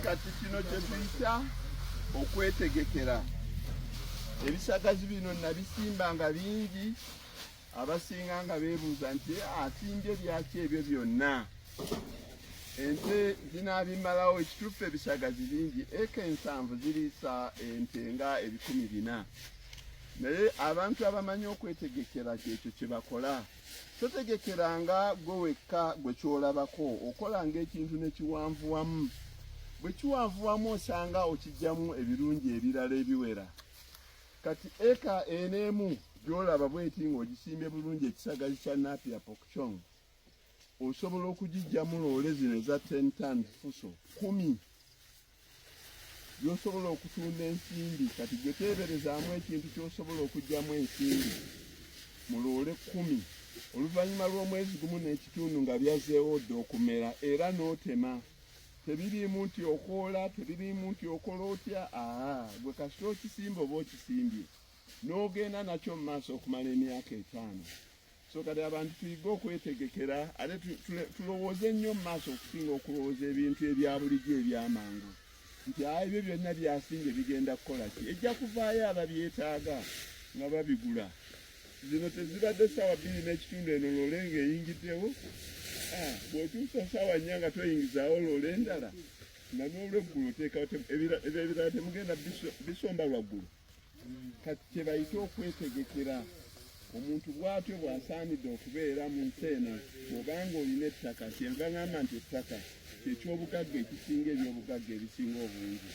kati kino kye tuyita okwetegekera. Ebisagazi bino nabisimba nga bingi, abasinga nga beebuuza nti asimbye byaki ebyo byonna. Ente zinaabimalawo ekituufu ebisagazi bingi, eka 7 ziriisa ente nga 400. Naye abantu abamanyi okwetegekera kyekyo kye bakola. Totegekeranga gwe wekka gwe kyolabako, okolanga ekintu ne kiwanvuwamu. Bwe kiwanvuwamu osanga okijjamu ebirungi ebirala ebiwera. Kati eka enemu gyolaba bweti ng'ogisimbye bulungi ekisagazi kya Napier Pokchong, osobola okugijjamu loole zino eza 10 tons fuso 10. By'osobola okutunda ensimbi, kati gwe teeberezaamu ekintu ky'osobola okugyamu ensimbi mu loole 10. Oluvannyuma lw'omwezi gumu n'ekitundu nga byazeewo dda okumera era n'otema. Tebiriimu nti okoola, tebiriimu nti okola otya. Gwe kasita okisimba oba okisimbye n'ogenda nakyo mu maaso okumala emyaka 5. So kati abantu tuyige okwetegekera, ate tulowooze ennyo mu maaso okusinga okulowooza ebintu ebya bulijjo ebyamangu. Nti ebyo byonna byasimbye bigenda kukola ki? Ejja kuvaayo ababyetaaga nga babigula. Zino tezibadde ssaawa 2 n'ekitundu eno loole ng'eyingiddewo. Bw'otuusa ssaawa 4 nga toyingizaawo loole endala, nga n'olweggulo oteekawo ebirala temugenda bisomba lwaggulu. Kati kye bayita okwetegekera. Omuntu bw'atyo bw'asaanidde okubeera mu nsi eno bw'obanga olina ettaka. Kyenva ngamba nti ettaka ky'ekyobugagga ekisinga ebyobugagga ebisinga obungi.